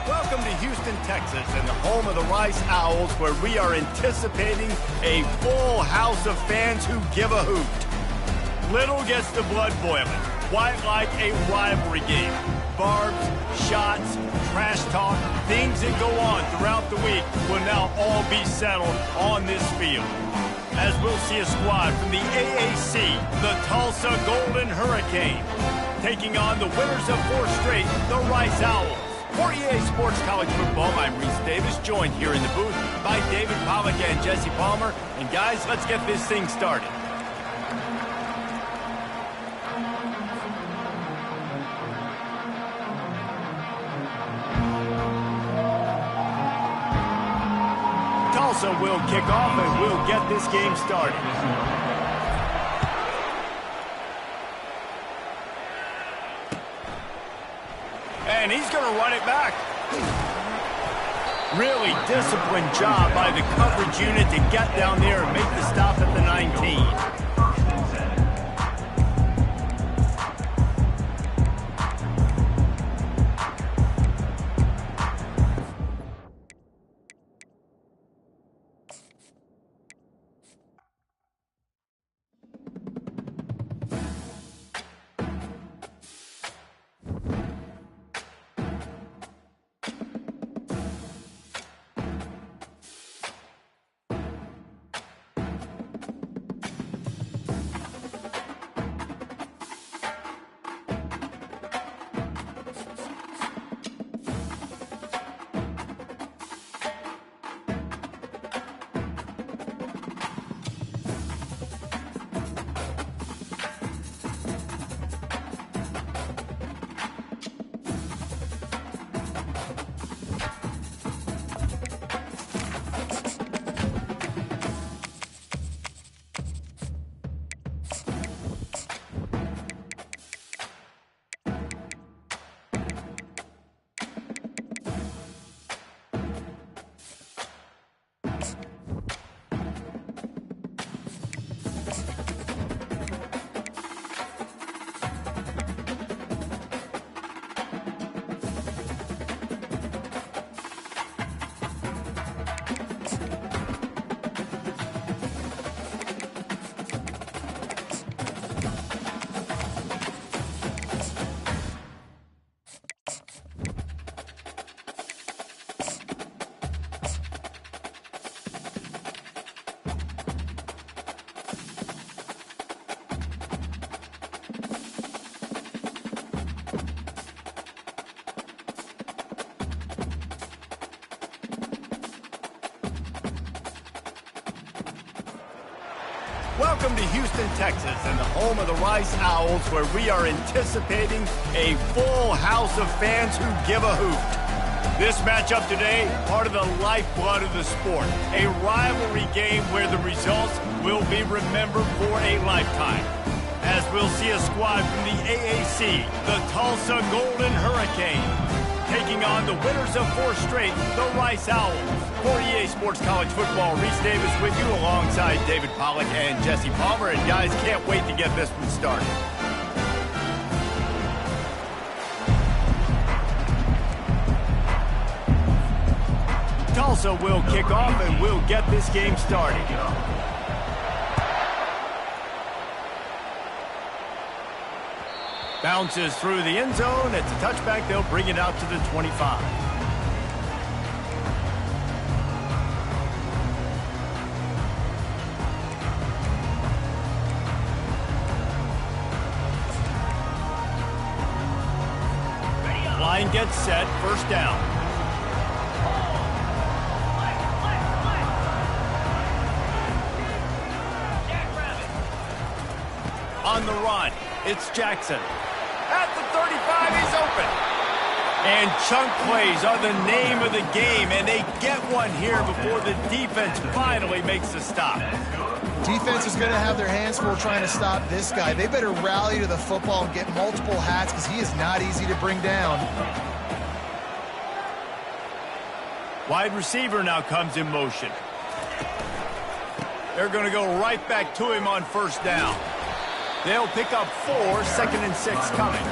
Welcome to Houston, Texas, and the home of the Rice Owls, where we are anticipating a full house of fans who give a hoot. Little gets the blood boiling, quite like a rivalry game. Barbs, shots, trash talk, things that go on throughout the week will now all be settled on this field. As we'll see a squad from the AAC, the Tulsa Golden Hurricane, taking on the winners of 4 straight, the Rice Owls. For EA Sports College Football, I'm Reese Davis, joined here in the booth by David Pollack and Jesse Palmer. And guys, let's get this thing started. Tulsa will kick off and we'll get this game started. And he's going to run it back. Really disciplined job by the coverage unit to get down there and make the stop at the 19. Welcome to Houston, Texas, and the home of the Rice Owls, where we are anticipating a full house of fans who give a hoot. This matchup today, part of the lifeblood of the sport, a rivalry game where the results will be remembered for a lifetime. As we'll see a squad from the AAC, the Tulsa Golden Hurricane, taking on the winners of 4 straight, the Rice Owls. For EA Sports College Football, Reese Davis with you alongside David Pollack and Jesse Palmer. And guys, can't wait to get this one started. Tulsa will kick off and we'll get this game started. Bounces through the end zone. It's a touchback. They'll bring it out to the 25. Line gets set, first down. On the run, it's Jackson. At the 35, he's open. And chunk plays are the name of the game, and they get one here before the defense finally makes the stop. Defense is going to have their hands full trying to stop this guy. They better rally to the football and get multiple hats because he is not easy to bring down. Wide receiver now comes in motion. They're going to go right back to him on first down. They'll pick up 4, 2nd and 6 coming.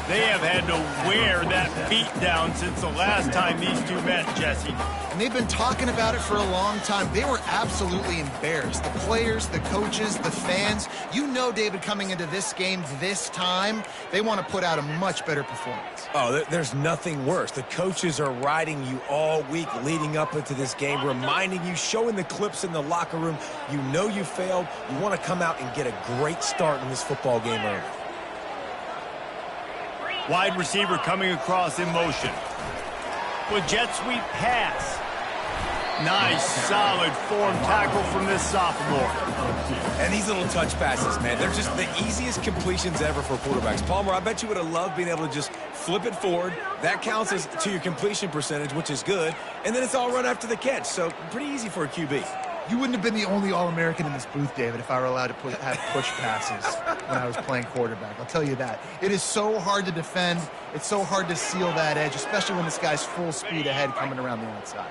They have had to wear that beat down since the last time these two met, Jesse. And they've been talking about it for a long time. They were absolutely embarrassed. The players, the coaches, the fans. You know, David, coming into this game this time, they want to put out a much better performance. Oh, there's nothing worse. The coaches are riding you all week leading up into this game, reminding you, showing the clips in the locker room. You know you failed. You want to come out and get a great start in this football game early. Wide receiver coming across in motion. With jet sweep pass. Nice, solid form tackle from this sophomore. And these little touch passes, man, they're just the easiest completions ever for quarterbacks. Palmer, I bet you would have loved being able to just flip it forward. That counts as to your completion percentage, which is good. And then it's all run after the catch, so pretty easy for a QB. You wouldn't have been the only All-American in this booth, David, if I were allowed to have push passes when I was playing quarterback. I'll tell you that. It is so hard to defend. It's so hard to seal that edge, especially when this guy's full speed ahead coming around the outside.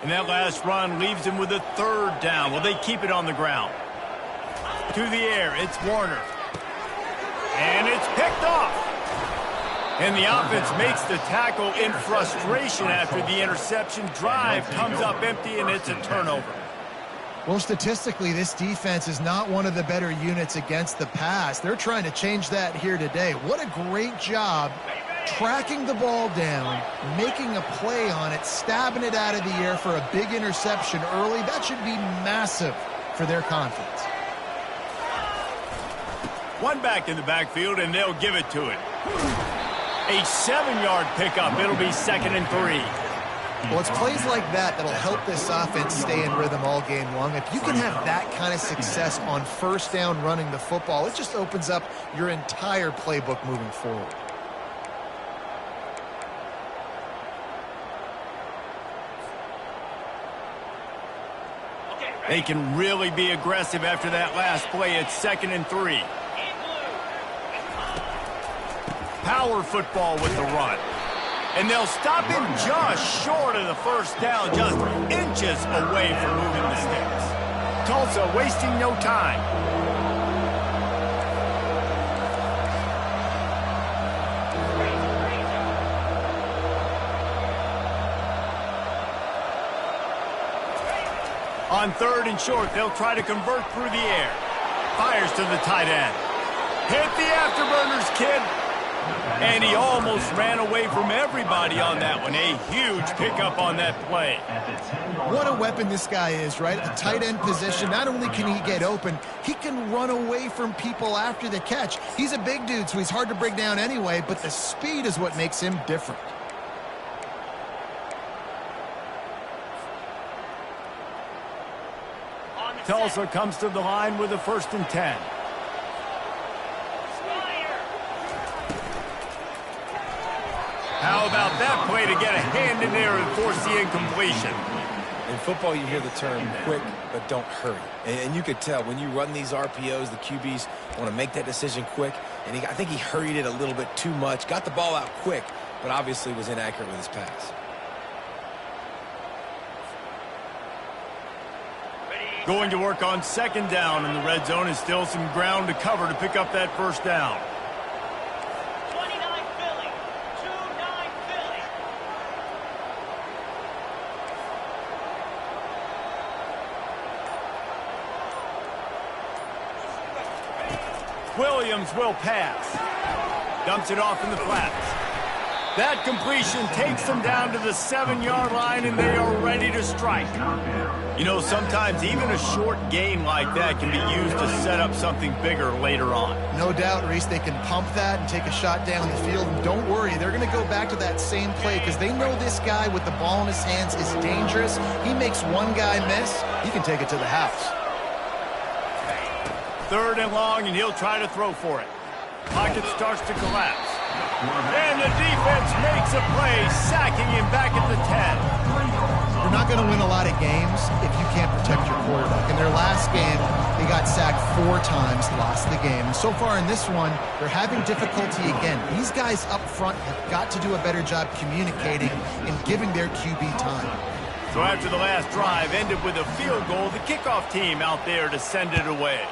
And that last run leaves him with a third down. Will they keep it on the ground? To the air, it's Warner. And it's picked off. And the offense makes the tackle in frustration after the interception. Drive comes up empty, and it's a turnover. Well, statistically, this defense is not one of the better units against the pass. They're trying to change that here today. What a great job tracking the ball down, making a play on it, stabbing it out of the air for a big interception early. That should be massive for their confidence. One back in the backfield, and they'll give it to it. A 7-yard pickup. It'll be 2nd and 3. Well, it's plays like that that'll help this offense stay in rhythm all game long. If you can have that kind of success on first down running the football, it just opens up your entire playbook moving forward. They can really be aggressive after that last play. It's 2nd and 3. Power football with the run. And they'll stop him just short of the first down, just inches away from moving the sticks. Tulsa wasting no time. On 3rd and short, they'll try to convert through the air. Fires to the tight end. Hit the afterburners, kid. And he almost ran away from everybody on that one. A huge pickup on that play. What a weapon this guy is, right? At the tight end position, not only can he get open, he can run away from people after the catch. He's a big dude, so he's hard to bring down anyway, but the speed is what makes him different. Tulsa comes to the line with a 1st and 10. How about that play to get a hand in there and force the incompletion? In football, you hear the term quick, but don't hurry. And you could tell when you run these RPOs, the QBs want to make that decision quick. And I think he hurried it a little bit too much. Got the ball out quick, but obviously was inaccurate with his pass. Going to work on 2nd down in the red zone is still some ground to cover to pick up that 1st down. 29 Philly, 2-9 Philly. Williams will pass. Dumps it off in the flats. That completion takes them down to the 7-yard line, and they are ready to strike. You know, sometimes even a short gain like that can be used to set up something bigger later on. No doubt, Reese, they can pump that and take a shot down the field. And don't worry, they're going to go back to that same play because they know this guy with the ball in his hands is dangerous. He makes one guy miss, he can take it to the house. 3rd and long, and he'll try to throw for it. Pocket starts to collapse. And the defense makes a play, sacking him back at the 10. You're not going to win a lot of games if you can't protect your quarterback. In their last game, they got sacked 4 times, lost the game. And so far in this one, they're having difficulty again. These guys up front have got to do a better job communicating and giving their QB time. So after the last drive ended with a field goal, the kickoff team out there to send it away.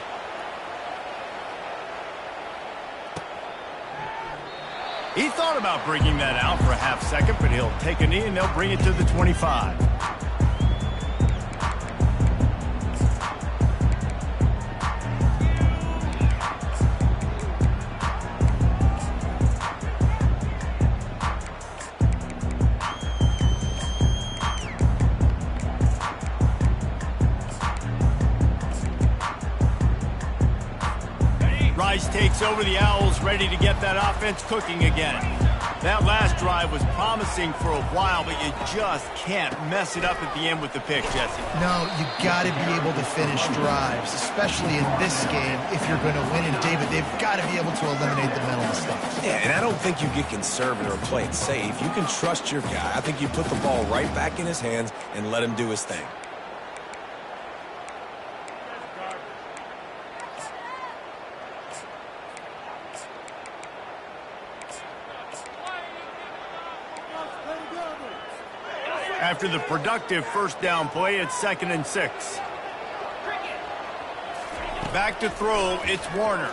He thought about bringing that out for a half second, but he'll take a knee and they'll bring it to the 25. Rice takes over the Owls, ready to get that offense cooking again. That last drive was promising for a while, but you just can't mess it up at the end with the pick, Jesse. No, you got to be able to finish drives, especially in this game if you're going to win. And, David, they've got to be able to eliminate the mental mistakes. Yeah, and I don't think you get conservative or play it safe. You can trust your guy. I think you put the ball right back in his hands and let him do his thing. After the productive first down play, it's 2nd and 6. Back to throw, it's Warner.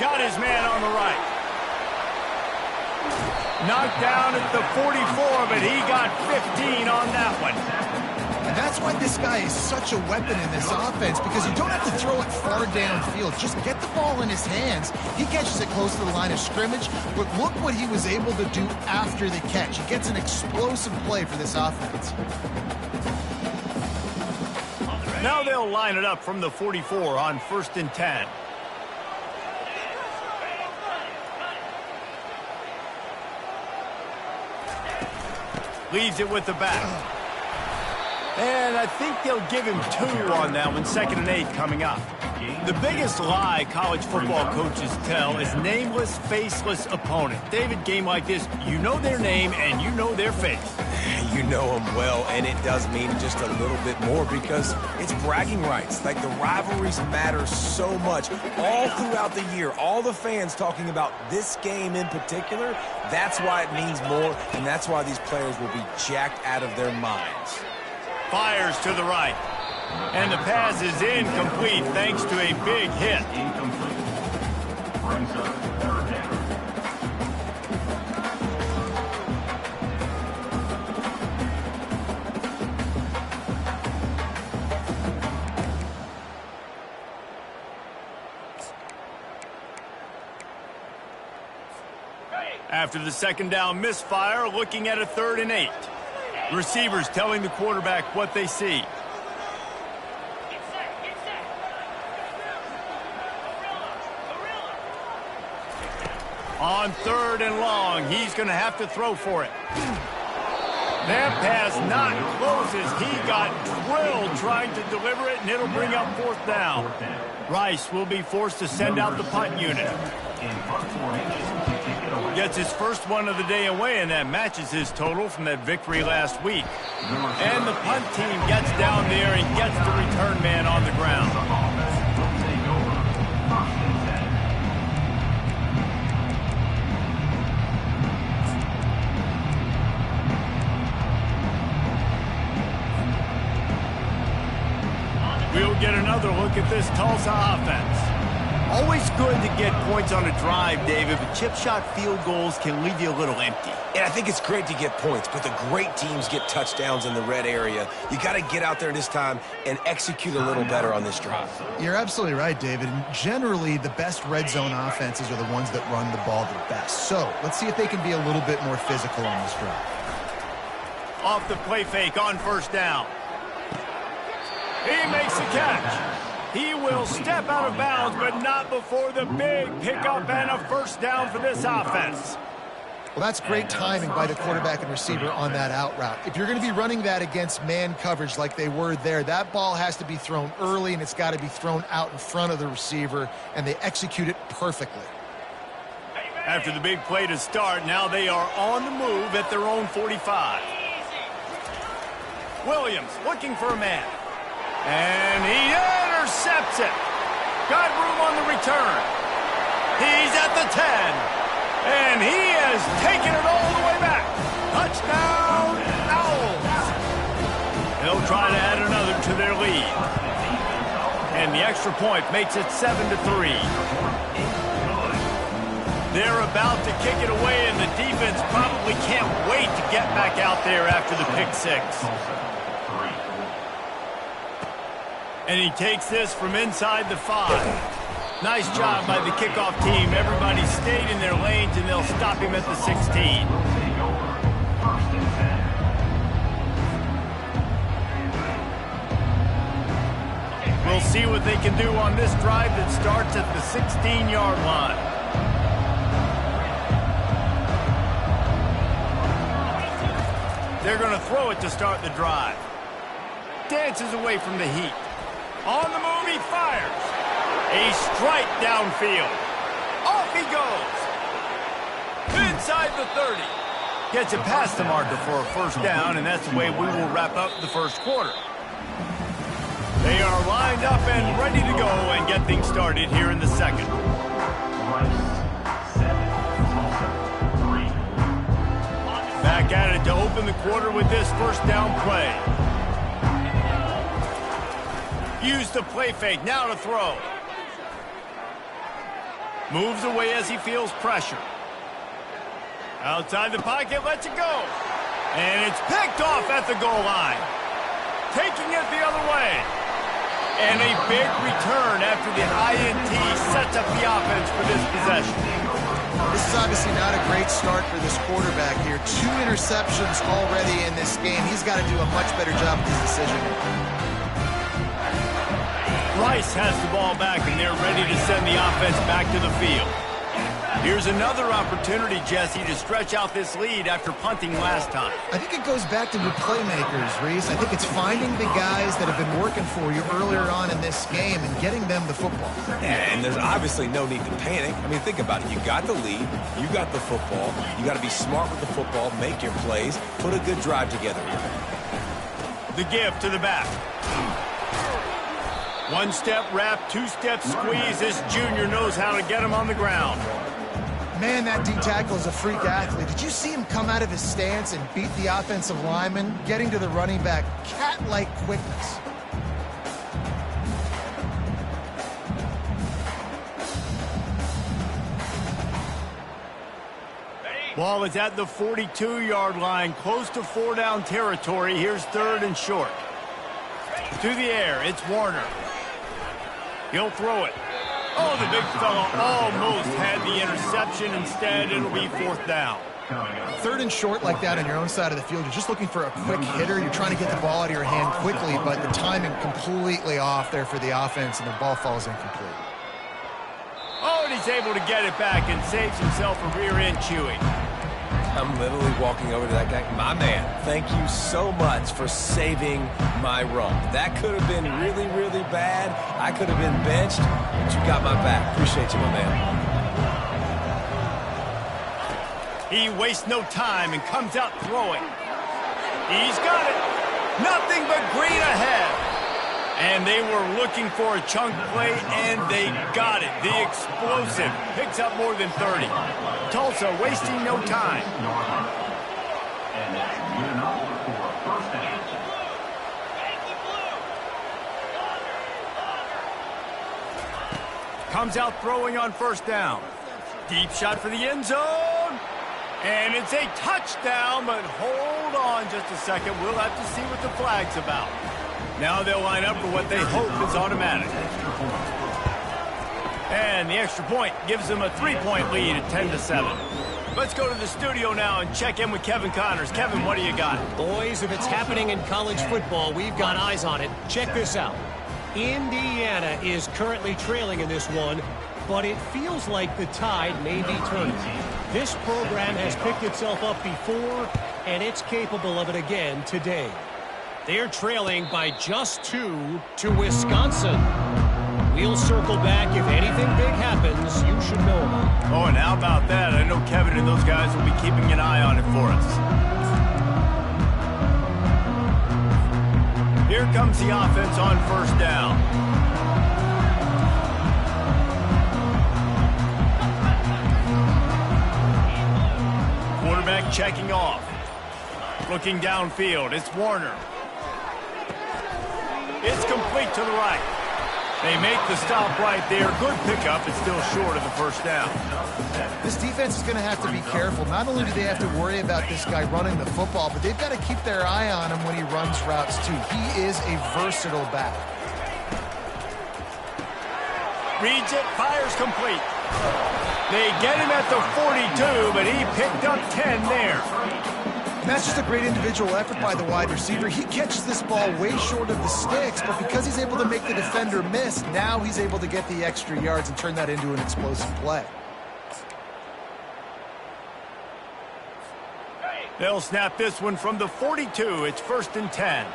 Got his man on the right. Knocked down at the 44, but he got 15 on that one. And that's why this guy is such a weapon in this offense, because you don't have to throw it far downfield. Just get the ball in his hands. He catches it close to the line of scrimmage, but look what he was able to do after the catch. He gets an explosive play for this offense. Now they'll line it up from the 44 on 1st and 10. Leaves it with the back. And I think they'll give him 2 on that one, 2nd and 8 coming up. The biggest lie college football coaches tell is nameless, faceless opponent. David, game like this, you know their name and you know their face. You know them well, and it does mean just a little bit more because it's bragging rights. Like, the rivalries matter so much all throughout the year. All the fans talking about this game in particular, that's why it means more, and that's why these players will be jacked out of their minds. Fires to the right. And the pass is incomplete thanks to a big hit. After the 2nd down misfire, looking at a 3rd and 8. Receivers telling the quarterback what they see. On 3rd and long, he's going to have to throw for it. That pass not closes. He got drilled trying to deliver it, and it'll bring up 4th down. Rice will be forced to send out the punt unit. Gets his first one of the day away, and that matches his total from that victory last week. And the punt team gets down there and gets the return man on the ground. We'll get another look at this Tulsa offense. Always good to get points on a drive, David, but chip shot field goals can leave you a little empty. And I think it's great to get points, but the great teams get touchdowns in the red area. You got to get out there this time and execute a little better on this drive. You're absolutely right, David. And generally, the best red zone offenses are the ones that run the ball the best. So let's see if they can be a little bit more physical on this drive. Off the play fake on 1st down. He makes the catch. He will step out of bounds, but not before the big pickup and a 1st down for this offense. Well, that's great timing by the quarterback and receiver on that out route. If you're going to be running that against man coverage like they were there, that ball has to be thrown early, and it's got to be thrown out in front of the receiver, and they execute it perfectly. After the big play to start, now they are on the move at their own 45. Williams looking for a man. And he intercepts it. Got room on the return. He's at the 10. And he has taken it all the way back. Touchdown, Owls. They'll try to add another to their lead. And the extra point makes it 7-3. They're about to kick it away, and the defense probably can't wait to get back out there after the pick six. And he takes this from inside the 5. Nice job by the kickoff team. Everybody stayed in their lanes, and they'll stop him at the 16. We'll see what they can do on this drive that starts at the 16-yard line. They're going to throw it to start the drive. Dances away from the heat. On the move, he fires. A strike downfield. Off he goes. Inside the 30. Gets it past the marker for a first down, and that's the way we will wrap up the first quarter. They are lined up and ready to go and get things started here in the second. Back at it to open the quarter with this first down play. Use the play fake, now to throw. Moves away as he feels pressure. Outside the pocket, lets it go. And it's picked off at the goal line. Taking it the other way. And a big return after the INT sets up the offense for this possession. This is obviously not a great start for this quarterback here. 2 interceptions already in this game. He's got to do a much better job with his decision. Rice has the ball back, and they're ready to send the offense back to the field. Here's another opportunity, Jesse, to stretch out this lead after punting last time. I think it goes back to the playmakers, Reese. I think it's finding the guys that have been working for you earlier on in this game and getting them the football. Yeah, and there's obviously no need to panic. I mean, think about it. You got the lead. You got the football. You got to be smart with the football, make your plays, put a good drive together here. The give to the back. 1-step wrap, 2-step squeeze. This junior knows how to get him on the ground. Man, that D-tackle is a freak athlete. Did you see him come out of his stance and beat the offensive lineman, getting to the running back? Cat-like quickness. Ball is at the 42-yard line, close to 4-down territory. Here's 3rd and short. To the air, it's Warner. He'll throw it. Oh, the big fella almost had the interception. Instead, it'll be 4th down. 3rd and short like that on your own side of the field. You're just looking for a quick hitter. You're trying to get the ball out of your hand quickly, but the timing completely off there for the offense, and the ball falls incomplete. Oh, and he's able to get it back and saves himself a rear-end chewing. I'm literally walking over to that guy. My man, thank you so much for saving my run. That could have been really, really bad. I could have been benched, but you got my back. Appreciate you, my man. He wastes no time and comes out throwing. He's got it. Nothing but green ahead. And they were looking for a chunk play, and they got it. The explosive picks up more than 30. Tulsa wasting no time. Comes out throwing on 1st down. Deep shot for the end zone. And it's a touchdown, but hold on just a second. We'll have to see what the flag's about. Now they'll line up for what they hope is automatic. And the extra point gives them a 3-point lead at 10-7. Let's go to the studio now and check in with Kevin Connors. Kevin, what do you got? Boys, if it's happening in college football, we've got eyes on it. Check this out. Indiana is currently trailing in this one, but it feels like the tide may be turning. This program has picked itself up before, and it's capable of it again today. They're trailing by just 2 to Wisconsin. We'll circle back. If anything big happens, you should know about it. Oh, and how about that? I know Kevin and those guys will be keeping an eye on it for us. Here comes the offense on 1st down. Quarterback checking off. Looking downfield, it's Warner. It's complete to the right. They make the stop right there. Good pickup. It's still short of the first down. This defense is going to have to be careful. Not only do they have to worry about this guy running the football, but they've got to keep their eye on him when he runs routes too. He is a versatile back. Reads it, fires complete. They get him at the 42, but he picked up 10 there. And that's just a great individual effort by the wide receiver. He catches this ball way short of the sticks, but because he's able to make the defender miss, now he's able to get the extra yards and turn that into an explosive play. They'll snap this one from the 42. It's 1st and 10.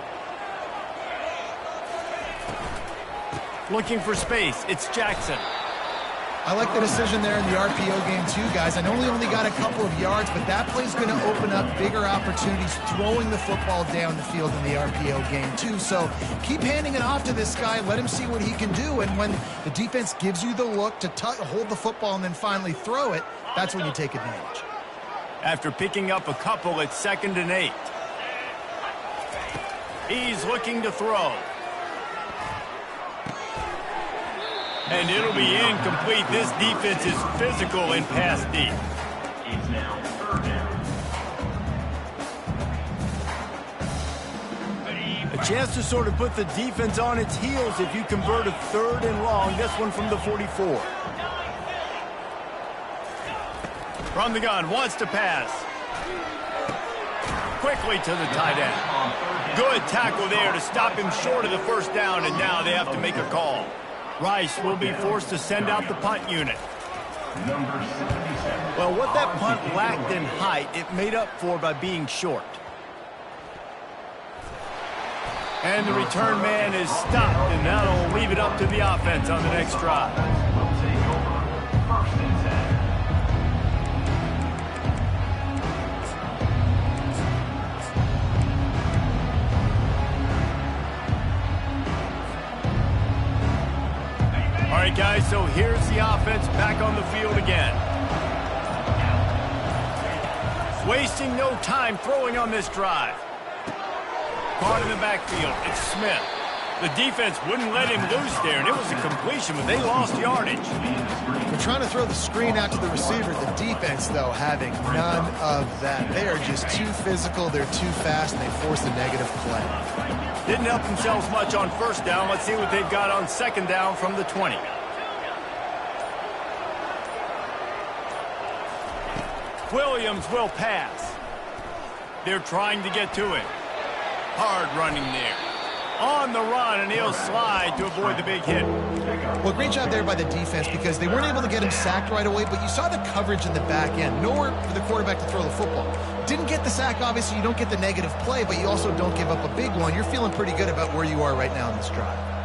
Looking for space. It's Jackson. I like the decision there in the RPO game too, guys. I know he only got a couple of yards, but that play's going to open up bigger opportunities throwing the football down the field in the RPO game too. So keep handing it off to this guy. Let him see what he can do. And when the defense gives you the look to hold the football and then finally throw it, that's when you take advantage. After picking up a couple, it's 2nd and 8. He's looking to throw. And it'll be incomplete. This defense is physical in pass deep. It's now 3rd down. A chance to sort of put the defense on its heels if you convert a 3rd and long. This one from the 44. From the gun, wants to pass. Quickly to the tight end. Good tackle there to stop him short of the first down, and now they have to make a call. Rice will be forced to send out the punt unit. Well, what that punt lacked in height, it made up for by being short. And the return man is stopped, and that'll leave it up to the offense on the next drive. All right, guys, so here's the offense back on the field again. Wasting no time throwing on this drive. Caught in the backfield. It's Smith. The defense wouldn't let him loose there, and it was a completion, but they lost yardage. They're trying to throw the screen out to the receiver. The defense, though, having none of that. They are just too physical. They're too fast, and they force a negative play. Didn't help themselves much on first down. Let's see what they've got on 2nd down from the 20. Williams will pass. They're trying to get to it. Hard running there. On the run, and he'll slide to avoid the big hit. Well, great job there by the defense because they weren't able to get him sacked right away, but you saw the coverage in the back end. Nowhere for the quarterback to throw the football. Didn't get the sack, obviously. You don't get the negative play, but you also don't give up a big one. You're feeling pretty good about where you are right now in this drive.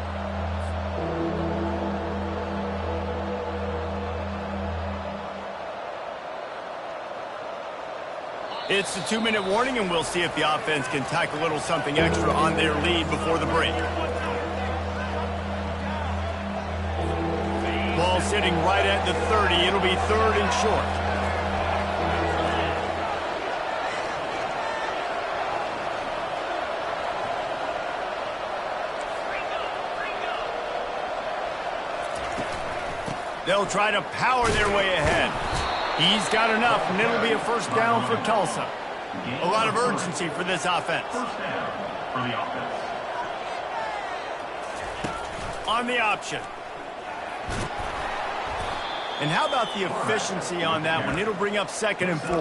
It's the 2-minute warning, and we'll see if the offense can tack a little something extra on their lead before the break. Ball sitting right at the 30. It'll be 3rd and short. They'll try to power their way ahead. He's got enough, and it'll be a first down for Tulsa. A lot of urgency for this offense. First down for the offense. On the option. And how about the efficiency on that one? It'll bring up 2nd and 4.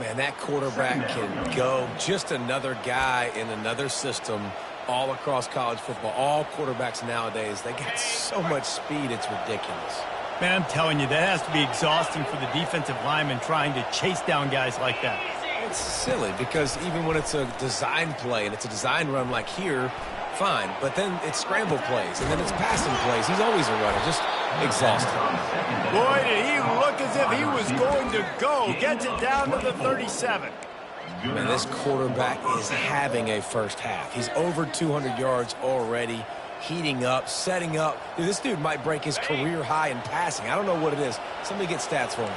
Man, that quarterback can go. Just another guy in another system all across college football. All quarterbacks nowadays, they got so much speed, it's ridiculous. Man, I'm telling you, that has to be exhausting for the defensive lineman trying to chase down guys like that. It's silly because even when it's a design play and it's a design run like here, fine. But then it's scramble plays and then it's passing plays. He's always a runner. Just exhausting. Boy, did he look as if he was going to go. Gets it down to the 37. Man, this quarterback is having a first half. He's over 200 yards already. Heating up, setting up. Dude, this dude might break his career high in passing. I don't know what it is. Somebody get stats for him.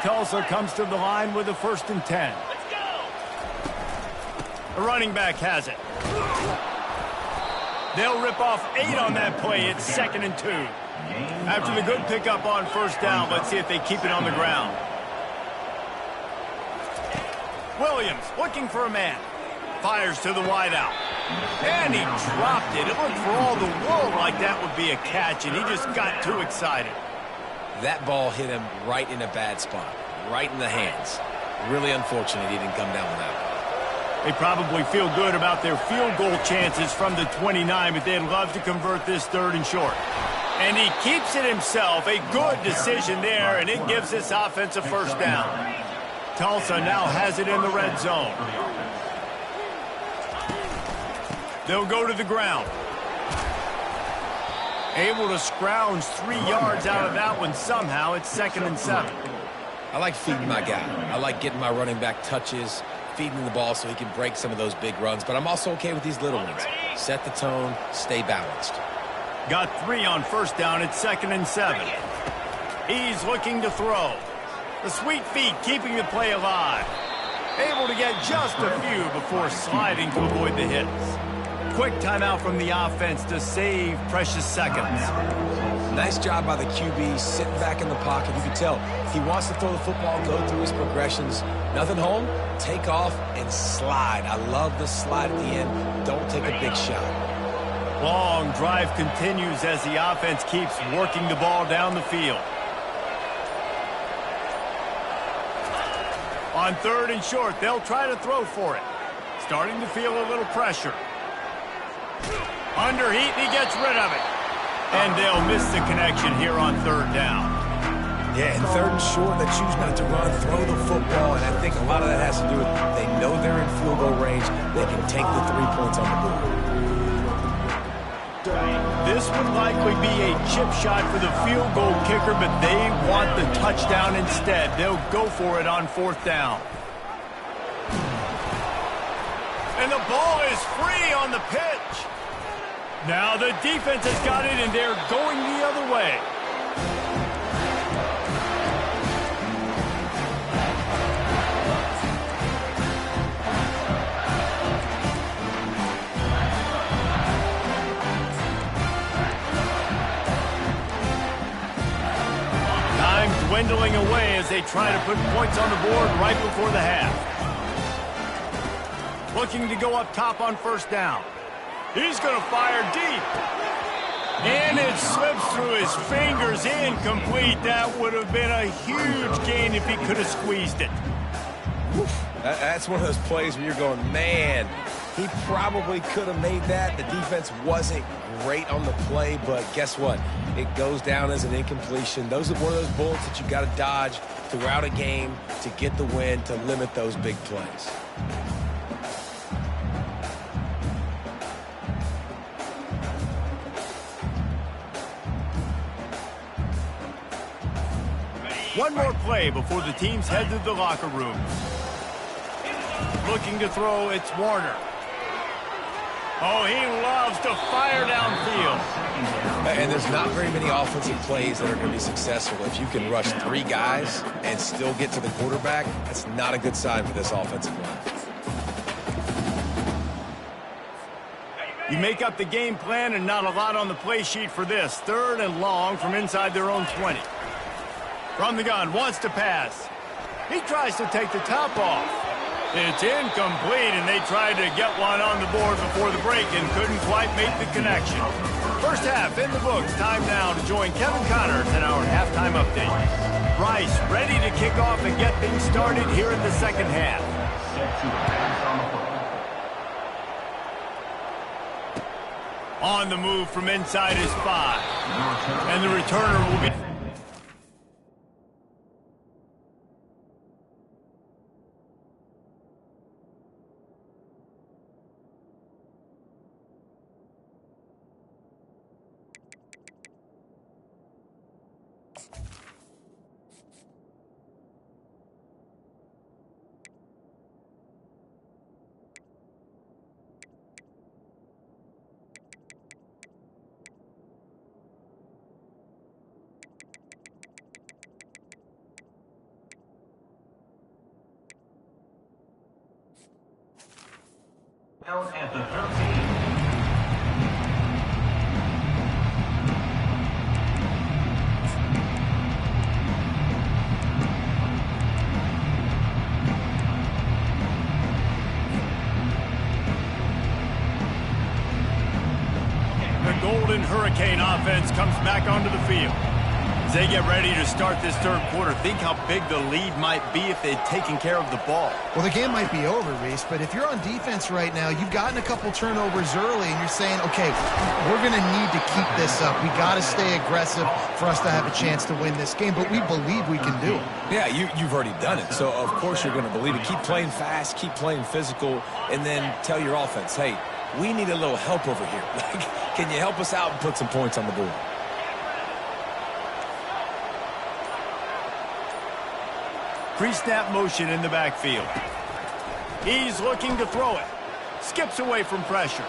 Tulsa comes to the line with a 1st and 10. The running back has it. They'll rip off 8 on that play. It's 2nd and 2. After the good pickup on first down, let's see if they keep it on the ground. Williams looking for a man. Fires to the wideout. And he dropped it. It looked for all the world like that would be a catch, and he just got too excited. That ball hit him right in a bad spot, right in the hands. Really unfortunate he didn't come down with that one. They probably feel good about their field goal chances from the 29, but they'd love to convert this 3rd and short. And he keeps it himself. A good decision there, and it gives this offense a first down. Tulsa now has it in the red zone. They'll go to the ground. Able to scrounge 3 yards out of that one somehow. It's 2nd and 7. I like feeding my guy. I like getting my running back touches, feeding the ball so he can break some of those big runs. But I'm also okay with these little ones. Set the tone, stay balanced. Got 3 on first down. It's 2nd and 7. He's looking to throw. The sweet feet keeping the play alive. Able to get just a few before sliding to avoid the hits. Quick timeout from the offense to save precious seconds. Nice job by the QB, sitting back in the pocket. You can tell he wants to throw the football, go through his progressions. Nothing home, take off, and slide. I love the slide at the end. Don't take a big shot. Long drive continues as the offense keeps working the ball down the field. On 3rd and short, they'll try to throw for it. Starting to feel a little pressure. Under heat, and he gets rid of it. And they'll miss the connection here on 3rd down. Yeah, and 3rd and short, they choose not to run, throw the football, and I think a lot of that has to do with they know they're in field goal range. They can take the 3 points on the board. This would likely be a chip shot for the field goal kicker, but they want the touchdown instead. They'll go for it on 4th down. And the ball is free on the pitch. Now the defense has got it, and they're going the other way. Time dwindling away as they try to put points on the board right before the half. Looking to go up top on first down. He's going to fire deep. And it slips through his fingers, incomplete. That would have been a huge gain if he could have squeezed it. That's one of those plays where you're going, man, he probably could have made that. The defense wasn't great on the play, but guess what? It goes down as an incompletion. Those are one of those bullets that you got to dodge throughout a game to get the win, to limit those big plays. One more play before the teams head to the locker room. Looking to throw, it's Warner. Oh, he loves to fire downfield. And there's not very many offensive plays that are going to be successful. If you can rush 3 guys and still get to the quarterback, that's not a good sign for this offensive line. You make up the game plan and not a lot on the play sheet for this. 3rd and long from inside their own 20. From the gun, wants to pass. He tries to take the top off. It's incomplete, and they tried to get one on the board before the break and couldn't quite make the connection. First half in the books. Time now to join Kevin Connors in our halftime update. Rice ready to kick off and get things started here in the second half. On the move from inside his 5. And the returner will be... At the 13. offense comes back onto the field. As they get ready to start this third quarter, think how big the lead might be if they'd taken care of the ball. Well, the game might be over, Reese, but if you're on defense right now, you've gotten a couple turnovers early, and you're saying, okay, we're going to need to keep this up. We got to stay aggressive for us to have a chance to win this game, but we believe we can do it. Yeah, you've already done it, so of course you're going to believe it. Keep playing fast, keep playing physical, and then tell your offense, hey, we need a little help over here. Can you help us out and put some points on the board? Pre-snap motion in the backfield. He's looking to throw it. Skips away from pressure.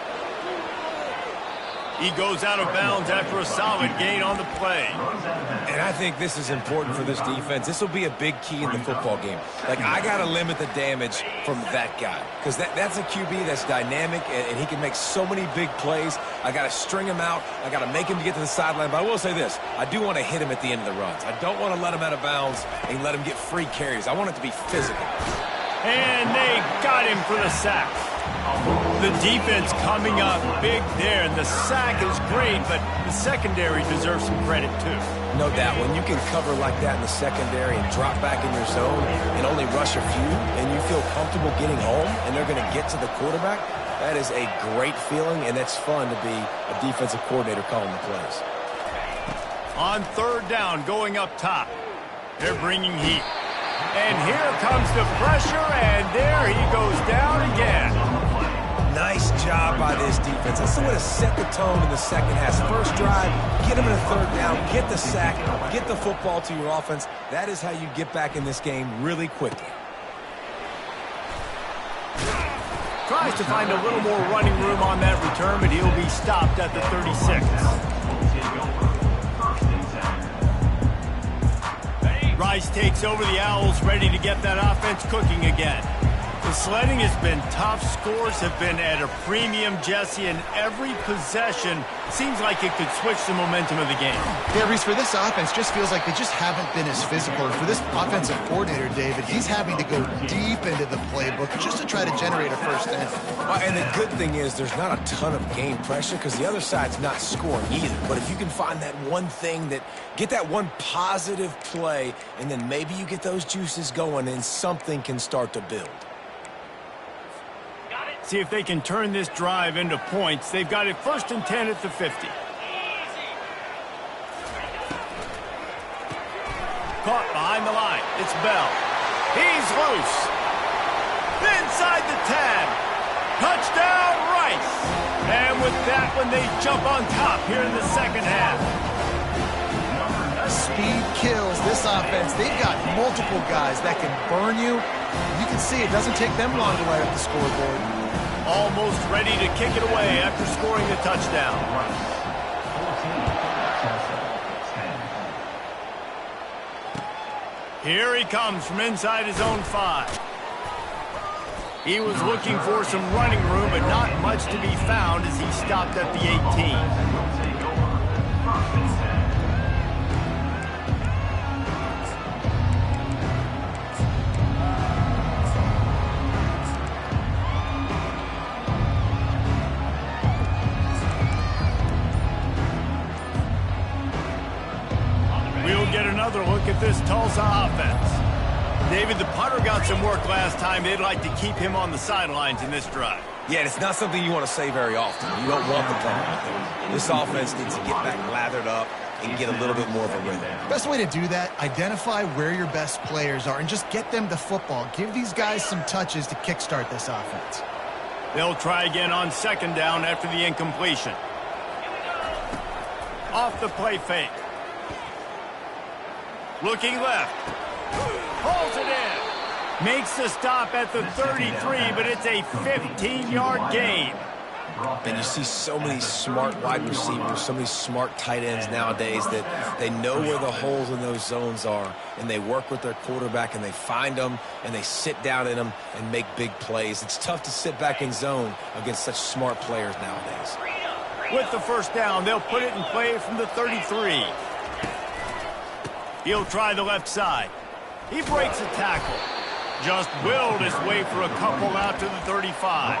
He goes out of bounds after a solid gain on the play. And I think this is important for this defense. This will be a big key in the football game. Like, I got to limit the damage from that guy. Because that's a QB that's dynamic, and he can make so many big plays. I got to string him out. I got to make him to get to the sideline. But I will say this. I do want to hit him at the end of the runs. I don't want to let him out of bounds and let him get free carries. I want it to be physical. And they got him for the sack. The defense coming up big there, and the sack is great, but the secondary deserves some credit too. No doubt. When you can cover like that in the secondary and drop back in your zone and only rush a few, and you feel comfortable getting home, and they're going to get to the quarterback, that is a great feeling, and it's fun to be a defensive coordinator calling the plays. On third down, going up top. They're bringing heat. And here comes the pressure, and there he goes down again. Nice job by this defense. That's the way to set the tone in the second half. First drive, get them in a third down, get the sack, get the football to your offense. That is how you get back in this game really quickly. Tries to find a little more running room on that return, but he'll be stopped at the 36. Rice takes over the Owls, ready to get that offense cooking again. The sledding has been tough. Scores have been at a premium, Jesse, and every possession seems like it could switch the momentum of the game. Yeah, Reese, for this offense, just feels like they just haven't been as physical. And for this offensive coordinator, David, he's having to go deep into the playbook just to try to generate a first down. Well, and the good thing is there's not a ton of game pressure because the other side's not scoring either. But if you can find that one thing get that one positive play, and then maybe you get those juices going and something can start to build. See if they can turn this drive into points. They've got it 1st and 10 at the 50. Caught behind the line. It's Bell. He's loose. Inside the 10. Touchdown, Rice. And with that one, they jump on top here in the second half. Speed kills this offense. They've got multiple guys that can burn you. You can see it doesn't take them long to light up the scoreboard. Almost ready to kick it away after scoring the touchdown. Here he comes from inside his own 5. He was looking for some running room, but not much to be found as he stopped at the 18. Get another look at this Tulsa offense. David, the punter got some work last time. They'd like to keep him on the sidelines in this drive. Yeah, it's not something you want to say very often. You don't want the punter out there. This offense needs to get back lathered up and get a little bit more of a rhythm. Best way to do that, identify where your best players are and just get them the football. Give these guys some touches to kickstart this offense. They'll try again on 2nd down after the incompletion. Off the play fake. Looking left. Pulls it in. Makes the stop at the 33, but it's a 15-yard gain. And you see so many smart wide receivers, so many smart tight ends nowadays that they know where the holes in those zones are, and they work with their quarterback, and they find them, and they sit down in them and make big plays. It's tough to sit back in zone against such smart players nowadays. With the first down, they'll put it in play from the 33. He'll try the left side. He breaks a tackle. Just willed his way for a couple out to the 35.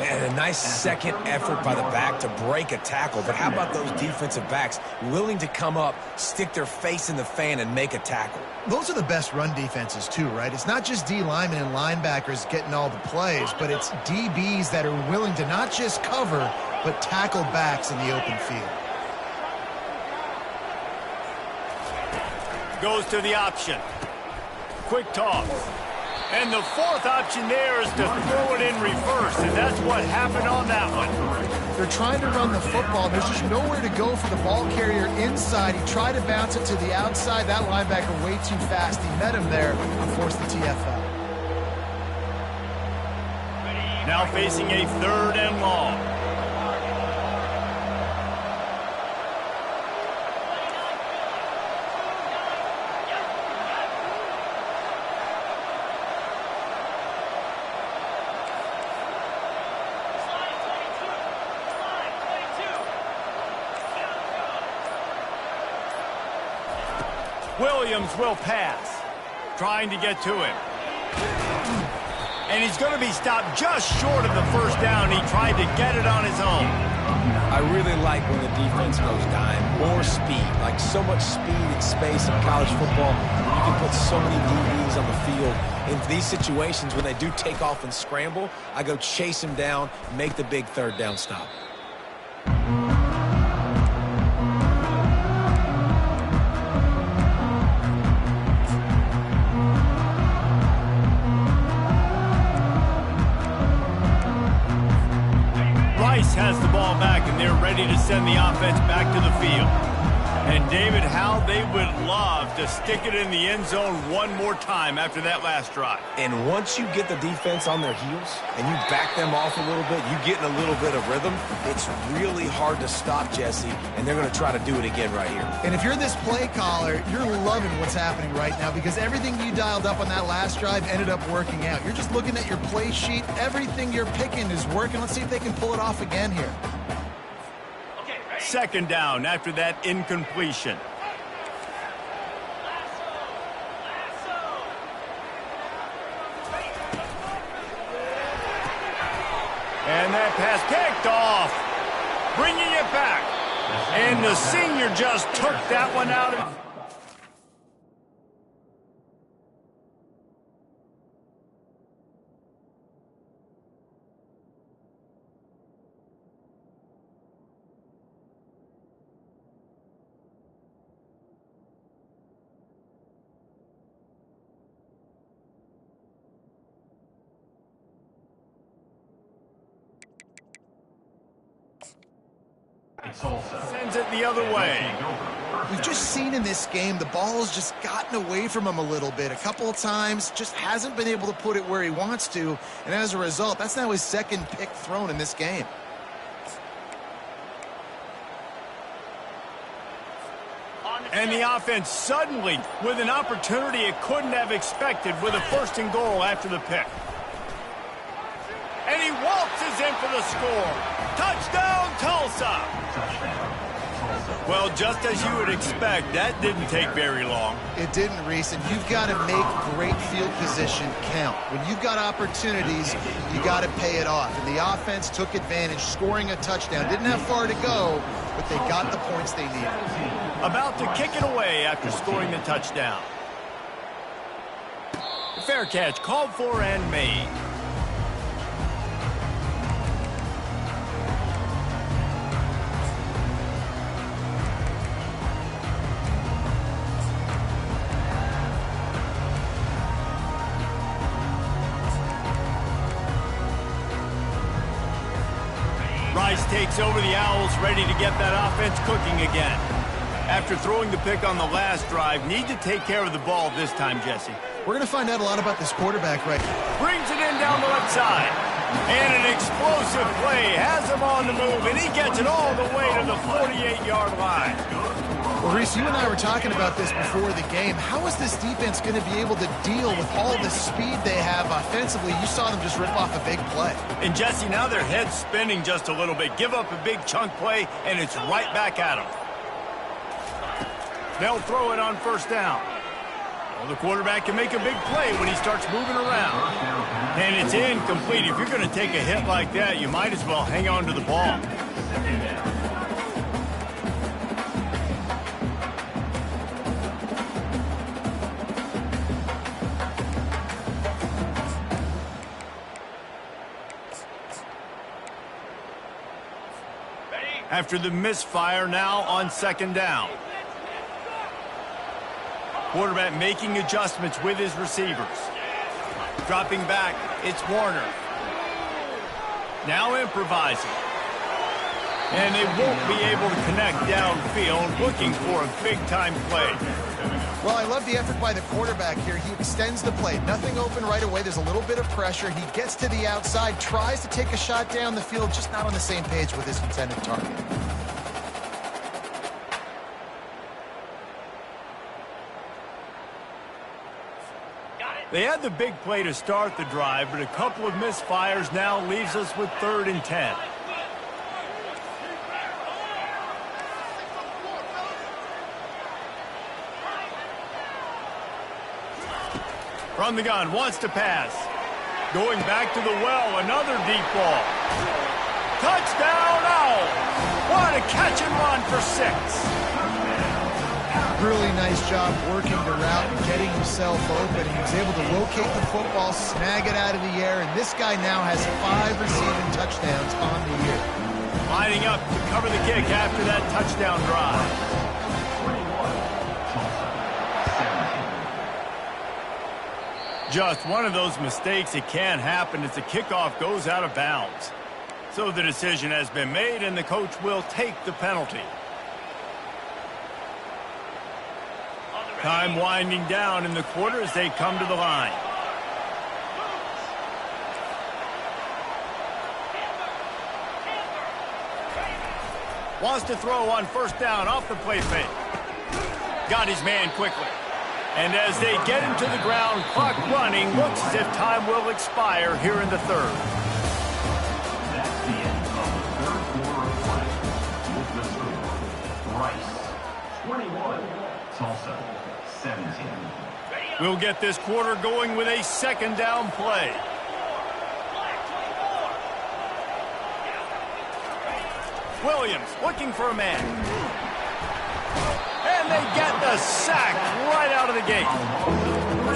And a nice second effort by the back to break a tackle. But how about those defensive backs willing to come up, stick their face in the fan, and make a tackle? Those are the best run defenses too, right? It's not just D linemen and linebackers getting all the plays, but it's DBs that are willing to not just cover, but tackle backs in the open field. Goes to the option. Quick toss. And the fourth option there is to throw it in reverse, and that's what happened on that one. They're trying to run the football, and there's just nowhere to go for the ball carrier inside. He tried to bounce it to the outside. That linebacker way too fast. He met him there and forced the TFL. Now facing a 3rd and long. Williams will pass, trying to get to him. And he's going to be stopped just short of the first down. He tried to get it on his own. I really like when the defense goes dime. More speed, like so much speed and space in college football. You can put so many DBs on the field. In these situations, when they do take off and scramble, I go chase them down, make the big 3rd down stop. Has the ball back, and they're ready to send the offense back to the field. And David, how they would love to stick it in the end zone one more time after that last drive. And once you get the defense on their heels and you back them off a little bit, you get in a little bit of rhythm, it's really hard to stop, Jesse, and they're going to try to do it again right here. And if you're this play caller, you're loving what's happening right now because everything you dialed up on that last drive ended up working out. You're just looking at your play sheet. Everything you're picking is working. Let's see if they can pull it off again here. 2nd down after that incompletion. And that pass picked off, bringing it back. And the senior just took that one out of... Sends it the other way. We've just seen in this game the ball has just gotten away from him a little bit. A couple of times, just hasn't been able to put it where he wants to. And as a result, that's now his 2nd pick thrown in this game. And the offense suddenly with an opportunity it couldn't have expected with a 1st and goal after the pick. And he waltzes in for the score. Touchdown, Tulsa! Well, just as you would expect, that didn't take very long. It didn't, Reese, and you've got to make great field position count. When you've got opportunities, you got to pay it off. And the offense took advantage, scoring a touchdown. Didn't have far to go, but they got the points they needed. About to kick it away after scoring the touchdown. Fair catch called for and made. Rice takes over the Owls, ready to get that offense cooking again. After throwing the pick on the last drive, need to take care of the ball this time, Jesse. We're going to find out a lot about this quarterback right now. Brings it in down the left side. And an explosive play has him on the move, and he gets it all the way to the 48-yard line. Well, Reese, you and I were talking about this before the game. How is this defense going to be able to deal with all the speed they have offensively? You saw them just rip off a big play. And, Jesse, now their head's spinning just a little bit. Give up a big chunk play, and it's right back at them. They'll throw it on 1st down. Well, the quarterback can make a big play when he starts moving around. And it's incomplete. If you're going to take a hit like that, you might as well hang on to the ball. After the misfire, now on second down. Quarterback making adjustments with his receivers. Dropping back, it's Warner. Now improvising. And they won't be able to connect downfield, looking for a big-time play. Well, I love the effort by the quarterback here. He extends the play. Nothing open right away. There's a little bit of pressure. He gets to the outside, tries to take a shot down the field, just not on the same page with his intended target. They had the big play to start the drive, but a couple of misfires now leaves us with 3rd and 10. From the gun, wants to pass. Going back to the well, another deep ball. Touchdown, Owls! What a catch and run for 6. Really nice job working the route and getting himself open. He was able to locate the football, snag it out of the air, and this guy now has 5 receiving touchdowns on the year. Lining up to cover the kick after that touchdown drive. Just one of those mistakes. It can happen as the kickoff goes out of bounds. So the decision has been made, and the coach will take the penalty. Time winding down in the quarter as they come to the line. Wants to throw on first down off the play fake. Got his man quickly. And as they get him to the ground, clock running, looks as if time will expire here in the 3rd. That's the end of the 3rd quarter of play. With the score, Rice 21, Tulsa 17. We'll get this quarter going with a 2nd down play. Williams looking for a man. And they get the sack right out of the gate.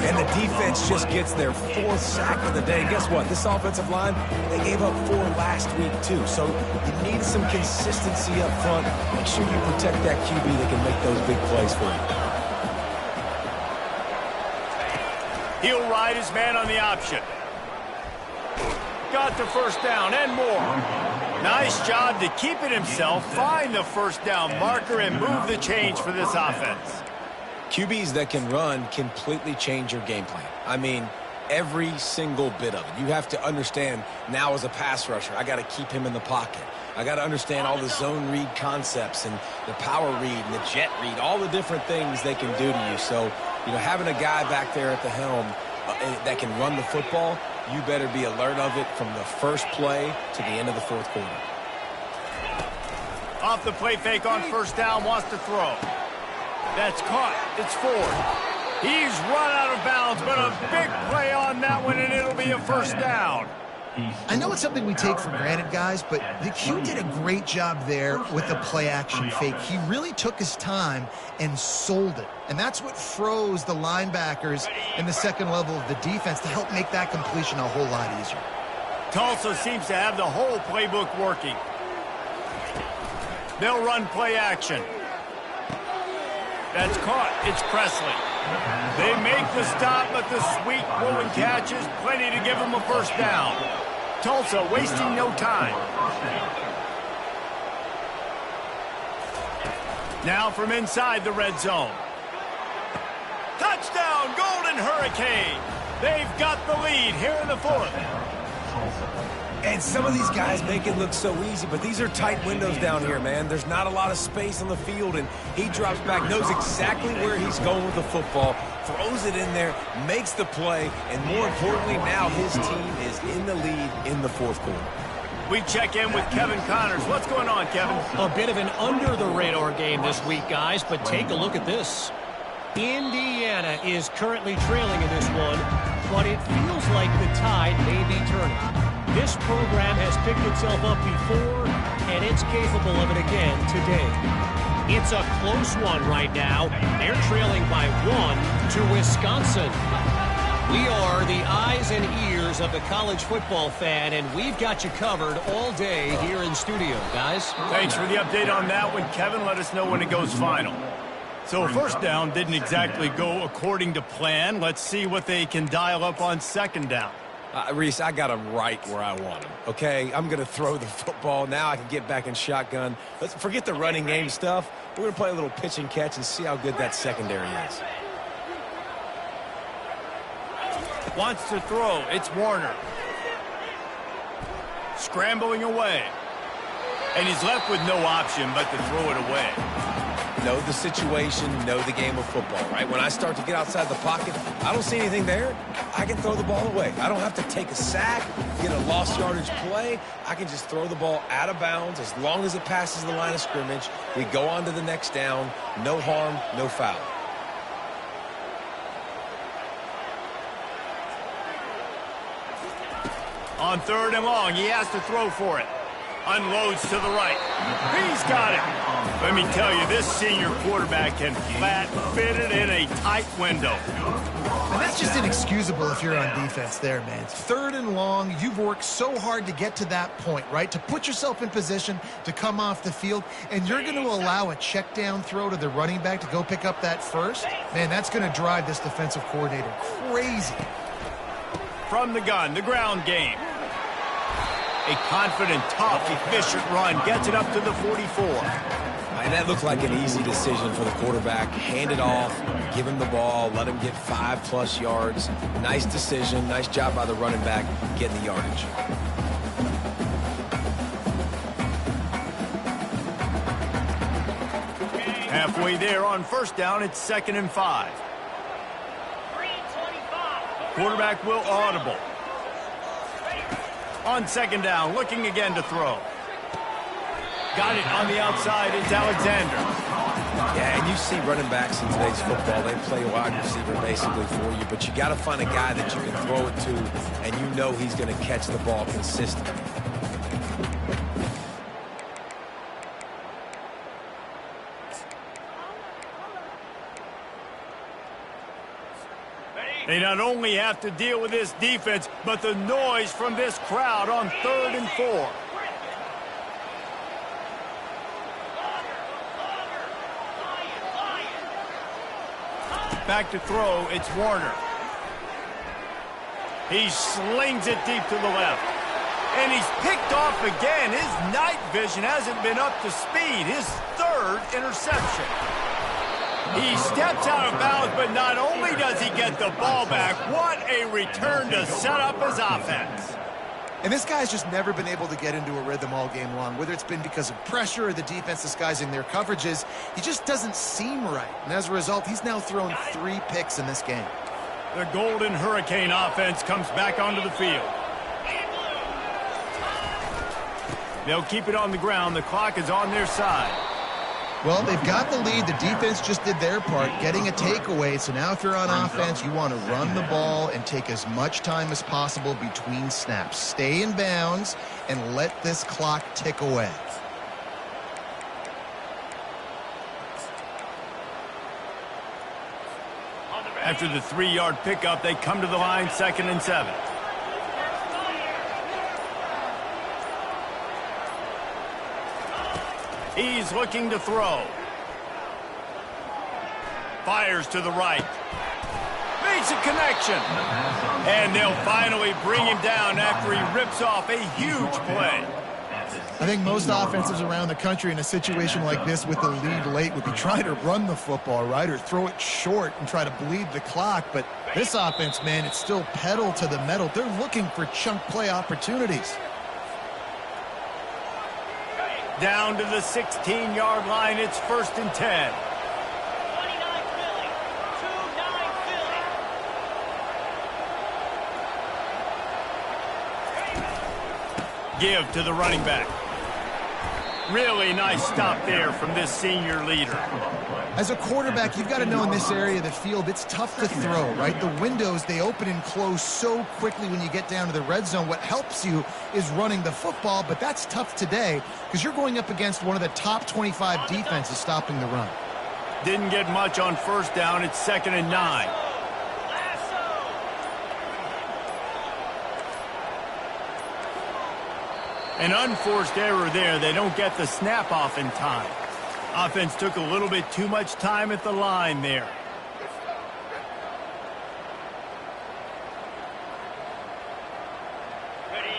And the defense just gets their 4th sack of the day. Guess what? This offensive line, they gave up 4 last week too. So you need some consistency up front. Make sure you protect that QB that can make those big plays for you. He'll ride his man on the option. Got the first down and more. Nice job to keep it himself, find the first down marker, and move the change for this offense. QBs that can run completely change your game plan. I mean, every single bit of it. You have to understand now as a pass rusher, I got to keep him in the pocket. I got to understand all the zone read concepts and the power read and the jet read, all the different things they can do to you. So, you know, having a guy back there at the helm that can run the football, you better be alert of it from the first play to the end of the 4th quarter. Off the play fake on first down, wants to throw. That's caught. It's Ford. He's run out of bounds, but a big play on that one, and it'll be a first down. I know it's something we take for granted, guys, but the Q did a great job there with the play-action fake. He really took his time and sold it. And that's what froze the linebackers in the second level of the defense to help make that completion a whole lot easier. Tulsa seems to have the whole playbook working. They'll run play action. That's caught. It's Presley. They make the stop, but the sweet rolling catch is plenty to give them a first down. Tulsa wasting no time. Now from inside the red zone. Touchdown, Golden Hurricane. They've got the lead here in the 4th. And some of these guys make it look so easy, but these are tight windows down here, man. There's not a lot of space on the field, and he drops back, knows exactly where he's going with the football, throws it in there, makes the play, and more importantly, now his team is in the lead in the 4th quarter. We check in with Kevin Connors. What's going on, Kevin? A bit of an under-the-radar game this week, guys, but take a look at this. Indiana is currently trailing in this one, but it feels like the tide may be turning. This program has picked itself up before, and it's capable of it again today. It's a close one right now. They're trailing by 1 to Wisconsin. We are the eyes and ears of the college football fan, and we've got you covered all day here in studio, guys. Thanks for the update on that one, Kevin. Let us know when it goes final. So first down didn't exactly go according to plan. Let's see what they can dial up on second down. Reese, I got him right where I want him, okay? I'm going to throw the football. Now I can get back in shotgun. Let's forget the running game stuff. We're going to play a little pitch and catch and see how good that secondary is. Wants to throw. It's Warner. Scrambling away. And he's left with no option but to throw it away. Know the situation, know the game of football, right? When I start to get outside the pocket, I don't see anything there. I can throw the ball away. I don't have to take a sack, get a lost yardage play. I can just throw the ball out of bounds as long as it passes the line of scrimmage. We go on to the next down. No harm, no foul. On third and long, he has to throw for it. Unloads to the right. He's got it. Let me tell you, this senior quarterback can flat fit it in a tight window. And that's just inexcusable if you're on defense there, man. Third and long, you've worked so hard to get to that point, right? To put yourself in position to come off the field, and you're going to allow a check down throw to the running back to go pick up that first? Man, that's going to drive this defensive coordinator crazy. From the gun, the ground game. A confident, tough, efficient run gets it up to the 44. And that looked like an easy decision for the quarterback. Hand it off, give him the ball, let him get 5+ yards. Nice decision, nice job by the running back getting the yardage. Halfway there on first down, it's 2nd and 5. Quarterback will audible. On second down, looking again to throw. Got it on the outside. It's Alexander. Yeah, and you see running backs in today's football. They play wide receiver basically for you, but you got to find a guy that you can throw it to, and you know he's going to catch the ball consistently. They not only have to deal with this defense, but the noise from this crowd on 3rd and 4. Back to throw, it's Warner. He slings it deep to the left. And he's picked off again. His night vision hasn't been up to speed. His 3rd interception. He steps out of bounds, but not only does he get the ball back, what a return to set up his offense. And this guy's just never been able to get into a rhythm all game long, whether it's been because of pressure or the defense disguising their coverages. He just doesn't seem right. And as a result, he's now thrown 3 picks in this game. The Golden Hurricane offense comes back onto the field. They'll keep it on the ground. The clock is on their side. Well, they've got the lead. The defense just did their part, getting a takeaway. So now if you're on offense, you want to run the ball and take as much time as possible between snaps. Stay in bounds and let this clock tick away. After the 3-yard pickup, they come to the line, 2nd and 7. He's looking to throw. Fires to the right. Makes a connection. And they'll finally bring him down after he rips off a huge play. I think most offenses around the country in a situation like this with the lead late would be trying to run the football, right, or throw it short and try to bleed the clock. But this offense, man, it's still pedal to the metal. They're looking for chunk play opportunities. Down to the 16-yard line, it's 1st and 10. 29 Philly. 2-9 Philly. Give to the running back. Really nice stop there from this senior leader. As a quarterback, you've got to know in this area of the field, it's tough to throw, right? The windows, they open and close so quickly when you get down to the red zone. What helps you is running the football, but that's tough today because you're going up against one of the top 25 defenses stopping the run. Didn't get much on first down. It's 2nd and 9. An unforced error there. They don't get the snap off in time. Offense took a little bit too much time at the line there.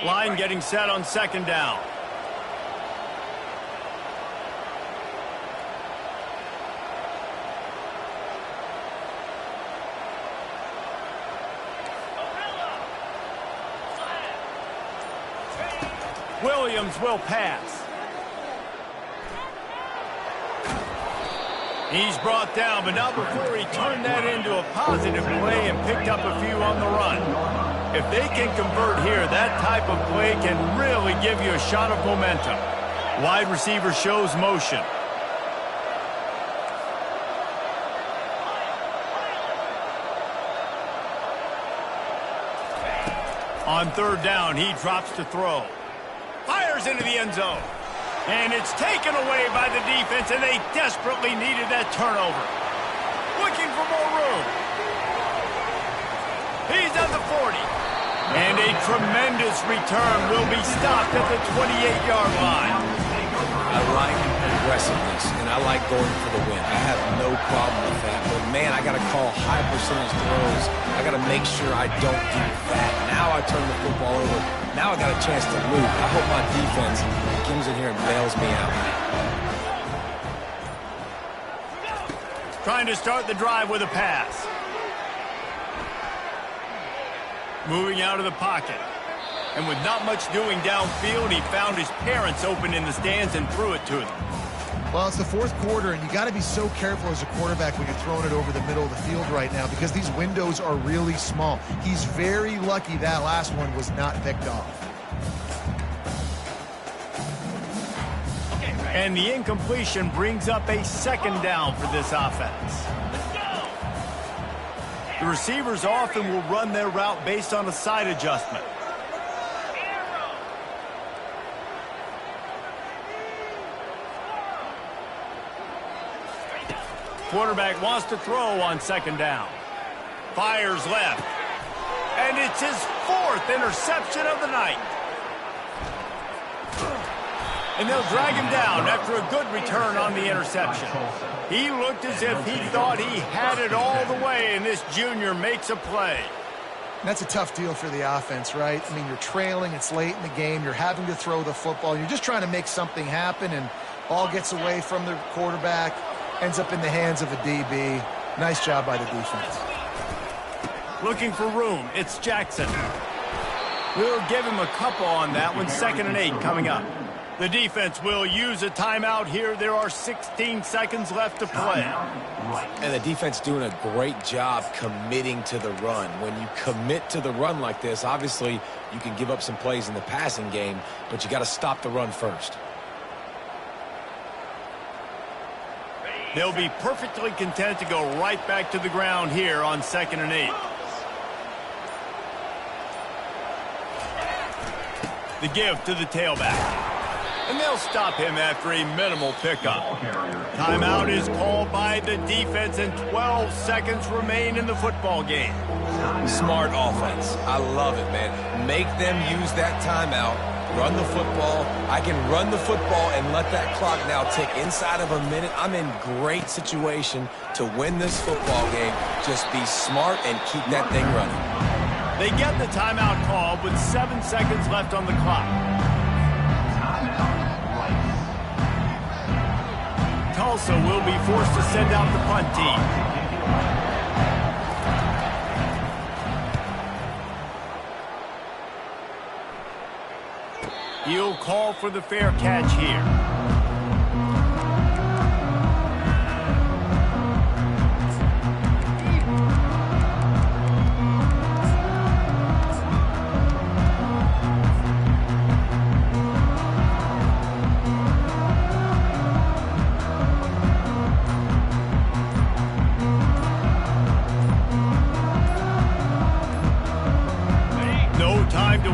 Line getting set on 2nd down. Williams will pass. He's brought down, but not before he turned that into a positive play and picked up a few on the run. If they can convert here, that type of play can really give you a shot of momentum. Wide receiver shows motion. On 3rd down, he drops to throw. Fires into the end zone. And it's taken away by the defense, and they desperately needed that turnover. Looking for more room. He's at the 40. And a tremendous return will be stopped at the 28-yard line. I like aggressiveness, and I like going for the win. I have no problem with that. But, man, I got to call high percentage throws. I got to make sure I don't do that. Now I turn the football over. Now I got a chance to move. I hope my defense comes in here and bails me out. Trying to start the drive with a pass. Moving out of the pocket. And with not much doing downfield, he found his parents open in the stands and threw it to them. Well, it's the 4th quarter, and you got to be so careful as a quarterback when you're throwing it over the middle of the field right now because these windows are really small. He's very lucky that last one was not picked off. And the incompletion brings up a 2nd down for this offense. The receivers often will run their route based on a side adjustment. Quarterback wants to throw on 2nd down. Fires left. And it's his 4th interception of the night. And they'll drag him down after a good return on the interception. He looked as if he thought he had it all the way, and this junior makes a play. That's a tough deal for the offense, right? I mean, you're trailing, it's late in the game, you're having to throw the football, you're just trying to make something happen, and ball gets away from the quarterback, ends up in the hands of a DB. Nice job by the defense. Looking for room, it's Jackson. We'll give him a couple on that one. 2nd and 8 coming up. The defense will use a timeout here. There are 16 seconds left to play. And the defense doing a great job committing to the run. When you commit to the run like this, obviously you can give up some plays in the passing game, but you got to stop the run first. They'll be perfectly content to go right back to the ground here on 2nd and 8. The give to the tailback. And they'll stop him after a minimal pickup. Timeout is called by the defense, and 12 seconds remain in the football game. Smart offense. I love it, man. Make them use that timeout. Run the football. I can run the football and let that clock now tick inside of a minute. I'm in great situation to win this football game. Just be smart and keep that thing running. They get the timeout called with 7 seconds left on the clock. Tulsa will be forced to send out the punt team. He'll call for the fair catch here.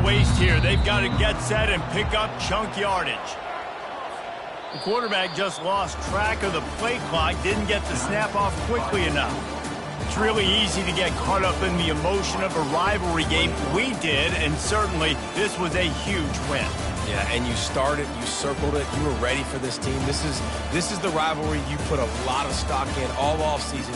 waste here. They've got to get set and pick up chunk yardage. The quarterback just lost track of the play clock, didn't get the snap off quickly enough. It's really easy to get caught up in the emotion of a rivalry game. We did, and certainly this was a huge win. Yeah, and you started, you circled it, you were ready for this team. This is the rivalry you put a lot of stock in all offseason.